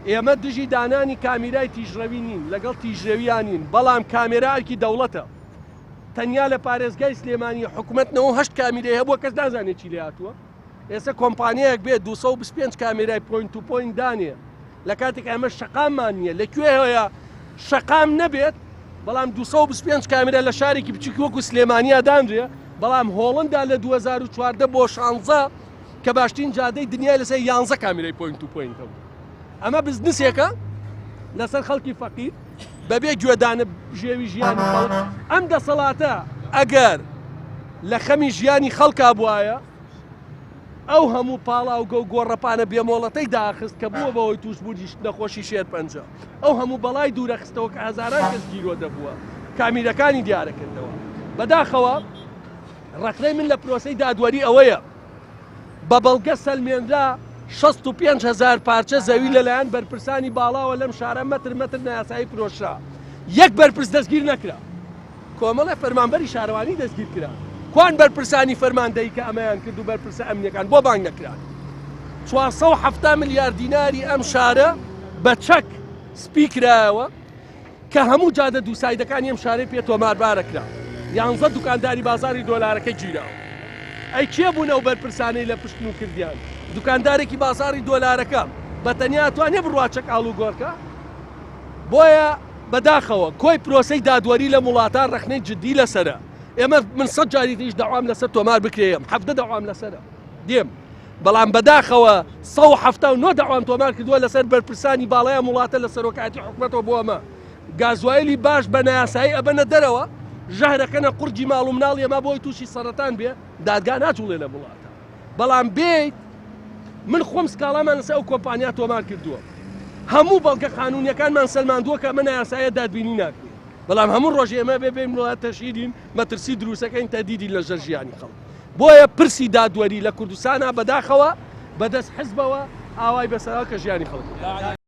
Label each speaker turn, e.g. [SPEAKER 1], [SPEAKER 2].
[SPEAKER 1] ئێمە دژی دانانی کامیرای تیژڕەوی نین لەگەڵ تیژڕەویان نین بەڵام کامێراایکی دەوڵەتە تەنیا لە پارێزگای سلێمانی حکوومەتنەوە 8 کامیرای هەبووە کەس نازانێت چی لێ هاتووە ئێستا کۆمپانیایەک بێت 225 کامێرای پۆینت تو پۆینت دانێ لە کاتێک ئەمە شەقاممان نییە لەکوێ هەیە شەقام نەبێت بەڵام 225 کامێرا لە شارێکی بچووکی وەکو سلێمانیا دانرێ بەڵام هۆڵندا لە 2014 بۆ 16 کە باشترین جادەی دنیای لەسەر 11 کامیرای پۆینت تو پۆینتە ئەمە بزنسێکە لەسەر خەڵکی فەقیر بەبێ گوێدانە ژێوی ژیانی خەڵک ئەم دەسەڵاتە ئەگەر لە خەمی ژیانی خەڵکا بوایە ئەو هەموو پاڵاو گە و گۆڕەپانە بێمۆڵەتەی داخست کە بووە بەوەی تووشبووی نەخۆشی شێرپەنجە ئەو هەموو بەڵای دوورەخستەوە کە هەزاران کەس گیرۆ دەبووە کامیرەکانی دیارەکردەوە بەداخەوە ڕەخنەی من لە پرۆسەی دادوەری ئەوەیە بە بەڵگە سەلمێنرا 65,000 پارچە زەوی لەلایەن بەرپرسانی باڵاوە لەم شارە مەتر نایاسایی فرۆشرا یەک بەرپرس دەستگیر نەکرا کۆمەڵە فەرمانبەری شارەوانی دەستگیر کرا کوان بەرپرسانی فەرماندەی کە ئەمەیان کرد و بەرپرسە ئەمنیەکان بۆ بانگ نەکران 470 ملیار دیناری ئەم شارە بە چەک سپی کرایەوە کە هەموو جادە دووسایدەکانی ئەم شارەی پێ تۆماربارە کرا 11 دوکانداری بازاری دۆلارەکە گیراوە ئەی کێ بوونە و بەرپرسانەی لە پشتن و کردیان دوکاندارێکی بازاری دۆلارەکە بە تەنیا توانێ بڕواچەک ئاڵوگۆڕکە بۆیە بەداخەوە کۆی پرۆسەی دادوەری لە وڵاتان ڕەخنەی جددی لەسرە ئێمە من 100 جاری دیش داوام لەسەر تۆمار بکرێم 70 داوام لەسرە دێم بەڵام بەداخەوە 179 داوام تۆمار کردووە لەسەر بەرپرسانی باڵایە وڵاتە لە سەرۆکاتی حکوومەتەوە بۆ ئەمە گازوایلی باش بە نایاسایی ئەبەنە دەرەوە ژەهرەکەنە قورجی ماڵ و مناڵ ئێمە بۆی تووشی سەرەتان بێ دادگا ناچوڵێ لە وڵاتە بەڵام بێیت من خۆم سکاڵامان لەسەر ئەو کۆمپانیا تۆمار کردووە هەموو بەڵگە قانونیەکانمان سەلماندووە کە ئەمە نایاساییە دادبینی ناکرێت بەڵام هەموو ڕۆژێ ئێمە بێ وڵات تەشیرین مەترسی دروستەکەین تەدیدی لە ژەر ژیانی خەڵک بۆیە پرسی دادوەری لە کوردستانە بەداخەوە بەدەست حزبەوە ئاوای بەسەرا کە ژیانی خەڵک